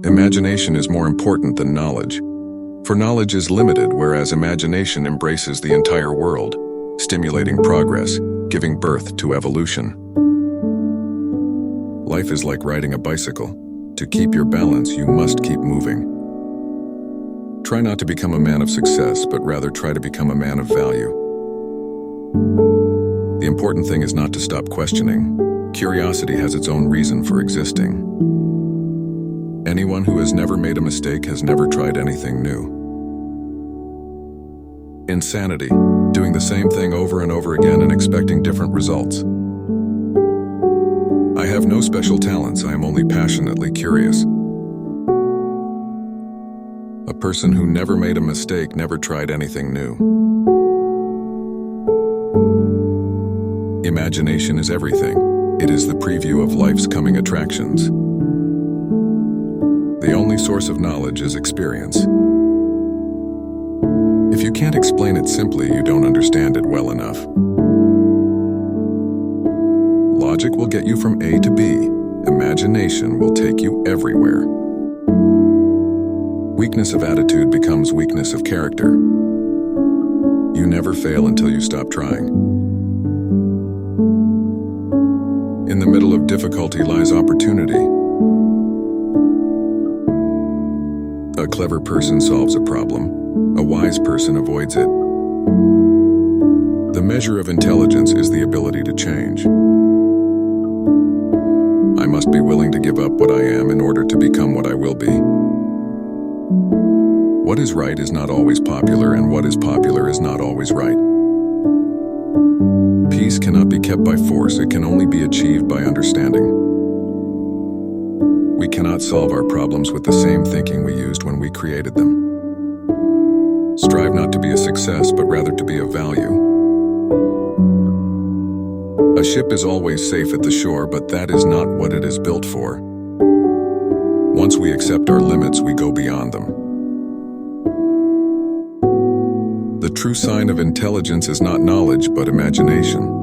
Imagination is more important than knowledge. For knowledge is limited, whereas imagination embraces the entire world, stimulating progress, giving birth to evolution. Life is like riding a bicycle. To keep your balance, you must keep moving. Try not to become a man of success, but rather try to become a man of value. The important thing is not to stop questioning. Curiosity has its own reason for existing. Anyone who has never made a mistake has never tried anything new. Insanity, doing the same thing over and over again and expecting different results. I have no special talents, I am only passionately curious. A person who never made a mistake never tried anything new. Imagination is everything. It is the preview of life's coming attractions. The only source of knowledge is experience. If you can't explain it simply, you don't understand it well enough. Logic will get you from A to B. Imagination will take you everywhere. Weakness of attitude becomes weakness of character. You never fail until you stop trying. In the middle of difficulty lies opportunity. A clever person solves a problem. A wise person avoids it. The measure of intelligence is the ability to change. I must be willing to give up what I am in order to become what I will be. What is right is not always popular, and what is popular is not always right. Peace cannot be kept by force, it can only be achieved by understanding. We cannot solve our problems with the same thinking we used when we created them. Strive not to be a success, but rather to be of value. A ship is always safe at the shore, but that is not what it is built for. Once we accept our limits, we go beyond them. The true sign of intelligence is not knowledge, but imagination.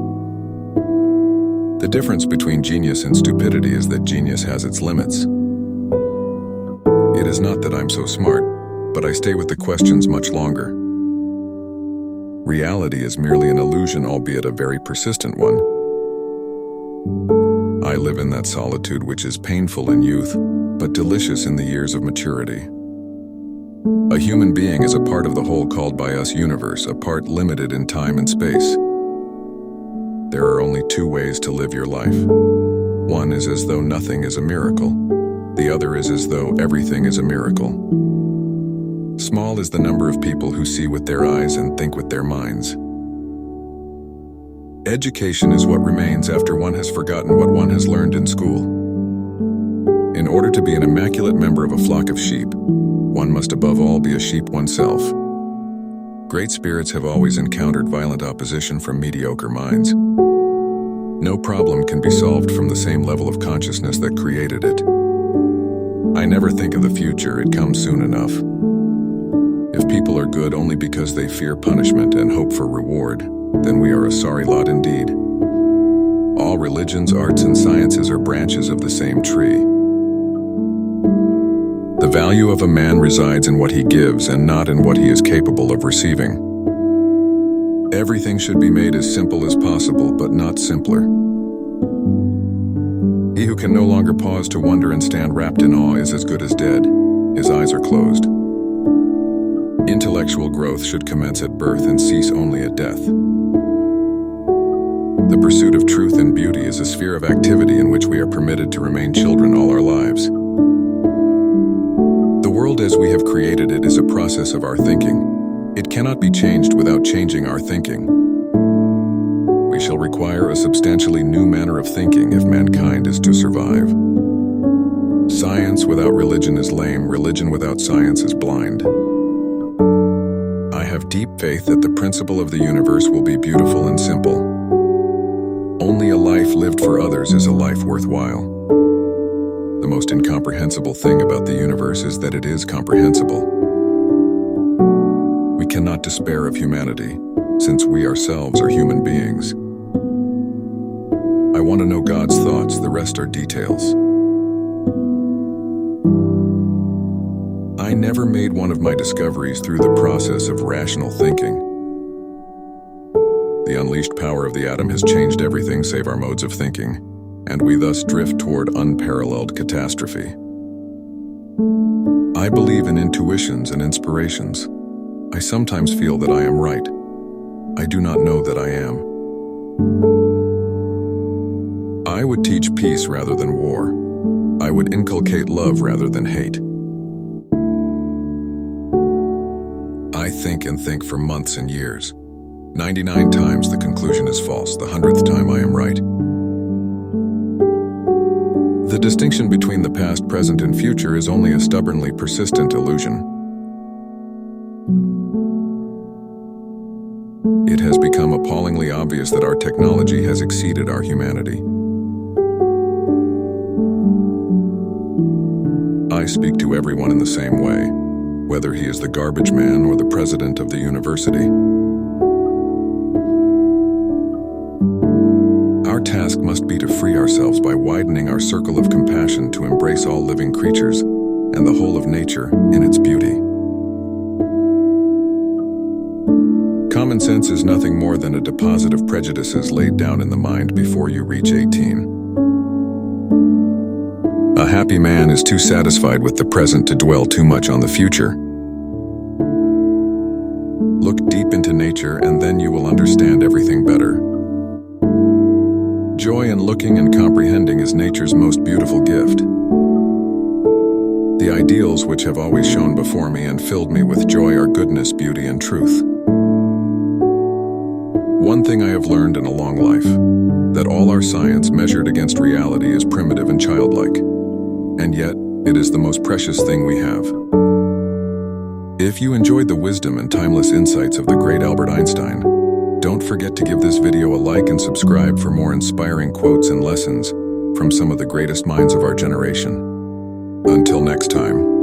The difference between genius and stupidity is that genius has its limits. It is not that I'm so smart, but I stay with the questions much longer. Reality is merely an illusion, albeit a very persistent one. I live in that solitude which is painful in youth, but delicious in the years of maturity. A human being is a part of the whole called by us universe, a part limited in time and space. There are only two ways to live your life. One is as though nothing is a miracle. The other is as though everything is a miracle. Small is the number of people who see with their eyes and think with their minds. Education is what remains after one has forgotten what one has learned in school. In order to be an immaculate member of a flock of sheep, one must above all be a sheep oneself. Great spirits have always encountered violent opposition from mediocre minds. No problem can be solved from the same level of consciousness that created it. I never think of the future, it comes soon enough. If people are good only because they fear punishment and hope for reward, then we are a sorry lot indeed. All religions, arts, and sciences are branches of the same tree. The value of a man resides in what he gives and not in what he is capable of receiving. Everything should be made as simple as possible, but not simpler. He who can no longer pause to wonder and stand wrapped in awe is as good as dead. His eyes are closed. Intellectual growth should commence at birth and cease only at death. The pursuit of truth and beauty is a sphere of activity in which we are permitted to remain children all our lives. The world as we have created it is a process of our thinking. It cannot be changed without changing our thinking. We shall require a substantially new manner of thinking if mankind is to survive. Science without religion is lame, religion without science is blind. I have deep faith that the principle of the universe will be beautiful and simple. Only a life lived for others is a life worthwhile. The most incomprehensible thing about the universe is that it is comprehensible. We cannot despair of humanity, since we ourselves are human beings. I want to know God's thoughts, the rest are details. I never made one of my discoveries through the process of rational thinking. The unleashed power of the atom has changed everything save our modes of thinking, and we thus drift toward unparalleled catastrophe. I believe in intuitions and inspirations. I sometimes feel that I am right. I do not know that I am. I would teach peace rather than war. I would inculcate love rather than hate. I think and think for months and years. 99 times the conclusion is false, the 100th time I am right. The distinction between the past, present, and future is only a stubbornly persistent illusion. It has become appallingly obvious that our technology has exceeded our humanity. I speak to everyone in the same way, whether he is the garbage man or the president of the university. Our task must be to free ourselves by widening our circle of compassion to embrace all living creatures and the whole of nature in its beauty. Common sense is nothing more than a deposit of prejudices laid down in the mind before you reach 18. A happy man is too satisfied with the present to dwell too much on the future. Look deep into nature and then you will understand everything better. Joy in looking and comprehending is nature's most beautiful gift. The ideals which have always shone before me and filled me with joy are goodness, beauty, and truth. One thing I have learned in a long life, that all our science measured against reality is primitive and childlike, and yet it is the most precious thing we have. If you enjoyed the wisdom and timeless insights of the great Albert Einstein, don't forget to give this video a like and subscribe for more inspiring quotes and lessons from some of the greatest minds of our generation. Until next time.